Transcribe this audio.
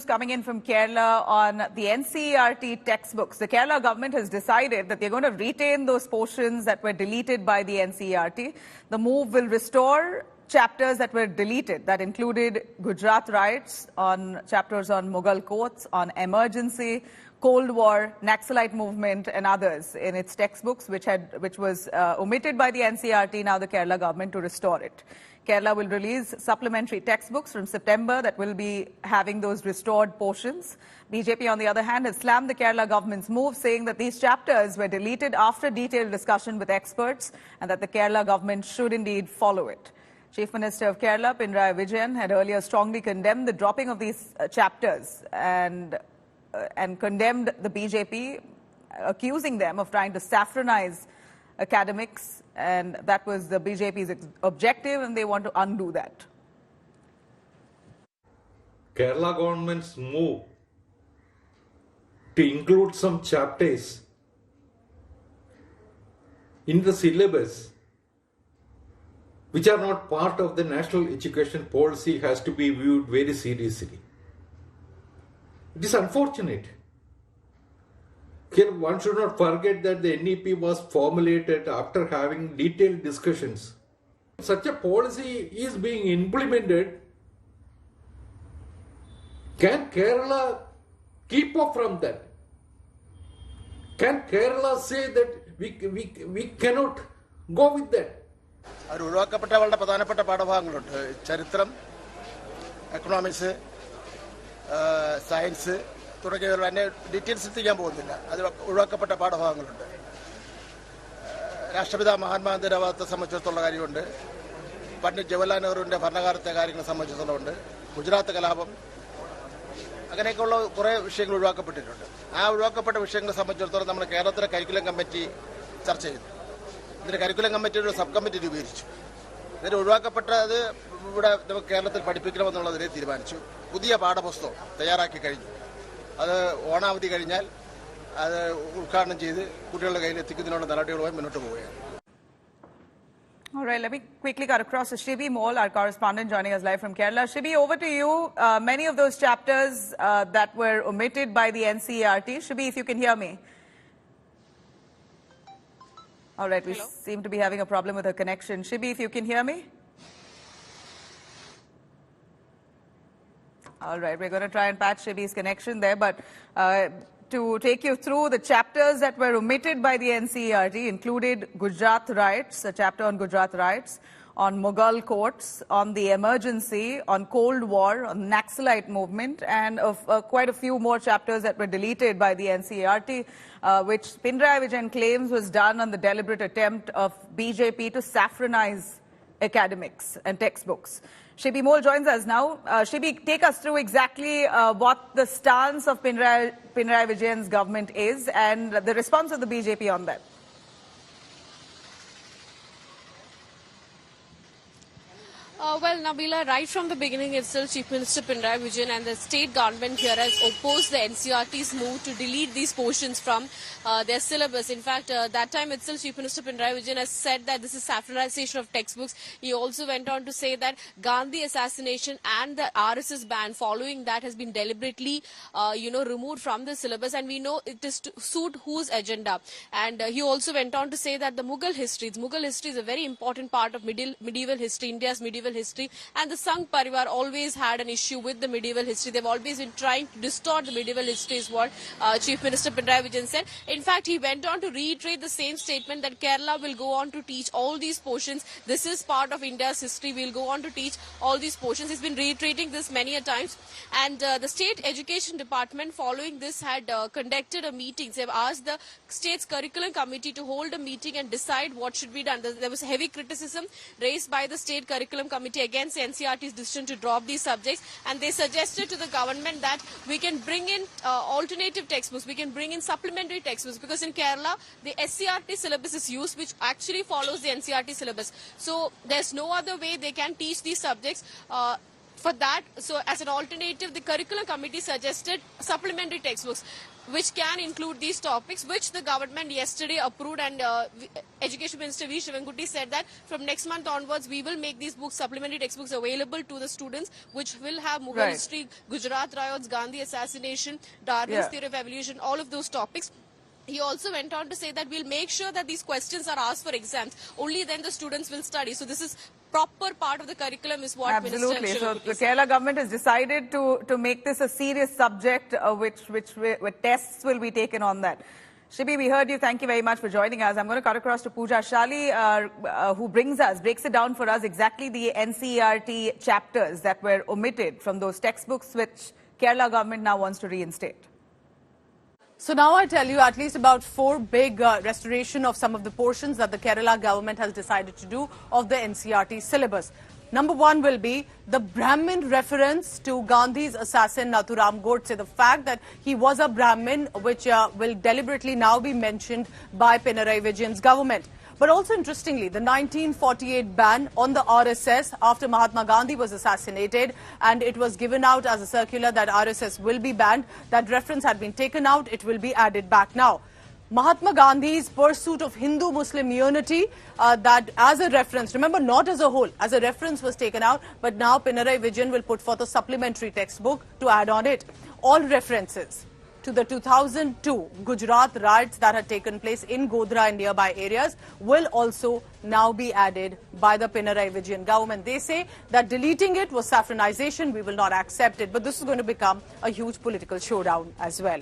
news coming in from Kerala on the NCERT textbooks. The Kerala government has decided that they're going to retain those portions that were deleted by the NCERT. The move will restore chapters that were deleted, that included Gujarat Riots, on chapters on Mughal courts, on emergency, Cold War, Naxalite movement, and others in its textbooks, which was omitted by the NCERT. Now the Kerala government to restore it. Kerala will release supplementary textbooks from September that will be having those restored portions. BJP, on the other hand, has slammed the Kerala government's move, saying that these chapters were deleted after detailed discussion with experts and that the Kerala government should indeed follow it. Chief Minister of Kerala, Pinarayi Vijayan, had earlier strongly condemned the dropping of these chapters and condemned the BJP, accusing them of trying to saffronize academics, and that was the BJP's objective, and they want to undo that. Kerala government's move to include some chapters in the syllabus which are not part of the national education policy has to be viewed very seriously. It is unfortunate. Here, one should not forget that the NEP was formulated after having detailed discussions. Such a policy is being implemented. Can Kerala keep up from that? Can Kerala say that we cannot go with that? അവർ ഒഴിവാക്കപ്പെട്ട വളരെ പ്രധാനപ്പെട്ട പാഠഭാഗങ്ങളുണ്ട്. ചരിത്രം, economics, science തുടങ്ങിയവ അതിൻ്റെ details എത്തിക്കാൻ പോകുന്നില്ല. അത് ഒഴിവാക്കപ്പെട്ട പാഠഭാഗങ്ങളുണ്ട്. രാഷ്ട്രപിതാ മഹാത്മാഗാന്ധിയുടെ ഭാഗത്തെ സംബന്ധിച്ചിടത്തോളം കാര്യമുണ്ട്. പണ്ഡിറ്റ് ജവഹർലാൽ നെഹ്റുവിൻ്റെ ഭരണകാലത്തെ കാര്യങ്ങളെ സംബന്ധിച്ചിടത്തോളമുണ്ട്. ഗുജറാത്ത് കലാപം, അങ്ങനെയൊക്കെയുള്ള കുറേ വിഷയങ്ങൾ ഒഴിവാക്കപ്പെട്ടിട്ടുണ്ട്. ആ ഒഴിവാക്കപ്പെട്ട വിഷയങ്ങളെ സംബന്ധിച്ചിടത്തോളം നമ്മുടെ കേരളത്തിലെ കരിക്കുലം കമ്മിറ്റി ചർച്ച ചെയ്തു. ഇതിൻ്റെ കരിക്കുലം കമ്മിറ്റിയുടെ ഒരു സബ് കമ്മിറ്റി രൂപീകരിച്ചു. ഇതിൽ ഒഴിവാക്കപ്പെട്ടത് ഇവിടെ നമുക്ക് കേരളത്തിൽ പഠിപ്പിക്കണമെന്നുള്ളതിനെ തീരുമാനിച്ചു. പുതിയ പാഠപുസ്തകം തയ്യാറാക്കി കഴിഞ്ഞു. അത് ഓണാവധി കഴിഞ്ഞാൽ അത് ഉദ്ഘാടനം ചെയ്ത് കുട്ടികളുടെ കയ്യിൽ എത്തിക്കുന്നതിനുള്ള നടപടികളുമായി മുന്നോട്ട് പോവുകയാണ്. All right, let me quickly cut across to Shibi Mol, our correspondent joining us live from Kerala. Shibi, over to you. Many of those chapters that were omitted by the NCERT. Shibi, if you can hear me. All right, we seem to be having a problem with her connection. Shibi, if you can hear me. All right, we're going to try and patch Shibi's connection there, but to take you through the chapters that were omitted by the NCERT included Gujarat Riots, a chapter on Gujarat Riots, on Mughal courts, on the emergency, on Cold War, on Naxalite movement, and quite a few more chapters that were deleted by the NCERT, which Pinarayi Vijayan claims was done on the deliberate attempt of BJP to saffronize academics and textbooks. Shibi Mol joins us now. Shibi, take us through exactly what the stance of Pinarayi Vijayan's government is and the response of the BJP on that. Well, Nabila, right from the beginning itself, Chief Minister Pinarayi Vijayan and the state government here has opposed the NCERT's move to delete these portions from their syllabus. In fact, that time itself, Chief Minister Pinarayi Vijayan has said that this is saffronization of textbooks. He also went on to say that Gandhi assassination and the RSS ban following that has been deliberately, removed from the syllabus, and we know it is to suit whose agenda. And he also went on to say that the Mughal history is a very important part of medieval history, India's medieval history, and the Sangh Parivar always had an issue with the medieval history. They've always been trying to distort the medieval history, is what Chief Minister Pinarayi Vijayan said. In fact, he went on to reiterate the same statement that Kerala will go on to teach all these portions. This is part of India's history. We'll go on to teach all these portions. He's been reiterating this many a times. And the State Education Department, following this, had conducted a meeting. They've asked the state's curriculum committee to hold a meeting and decide what should be done. There was heavy criticism raised by the state curriculum committee against NCERT's decision to drop these subjects, and they suggested to the government that we can bring in alternative textbooks, we can bring in supplementary textbooks, because in Kerala the SCERT syllabus is used, which actually follows the NCERT syllabus. So there's no other way they can teach these subjects. For that, so as an alternative, the curriculum committee suggested supplementary textbooks, which can include these topics, which the government yesterday approved, and Education Minister V. Shivankuti said that from next month onwards, we will make these books, supplementary textbooks, available to the students, which will have Mughal history, Gujarat Riots, Gandhi assassination, Darwin's theory of evolution, all of those topics. He also went on to say that we'll make sure that these questions are asked for exams. Only then the students will study. So this is proper part of the curriculum is what Absolutely. Minister So Shivankuti the said. Kerala government has decided to make this a serious subject, where tests will be taken on that. Shibi, we heard you. Thank you very much for joining us. I'm going to cut across to Pooja Shali, who breaks it down for us exactly the NCERT chapters that were omitted from those textbooks, which Kerala government now wants to reinstate. So now I tell you at least about 4 big restoration of some of the portions that the Kerala government has decided to do of the NCERT syllabus. Number 1 will be the Brahmin reference to Gandhi's assassin Nathuram Godse, the fact that he was a Brahmin, which will deliberately now be mentioned by Pinarayi Vijayan's government. But also interestingly, the 1948 ban on the RSS after Mahatma Gandhi was assassinated, and it was given out as a circular that RSS will be banned. That reference had been taken out. It will be added back now. Mahatma Gandhi's pursuit of Hindu-Muslim unity, that as a reference, remember, not as a whole, as a reference was taken out, but now Pinarayi Vijayan will put forth a supplementary textbook to add on it. All references to the 2002 Gujarat Riots that had taken place in Godhra and nearby areas will also now be added by the Pinarayi Vijayan government. They say that deleting it was saffronization. We will not accept it. But this is going to become a huge political showdown as well.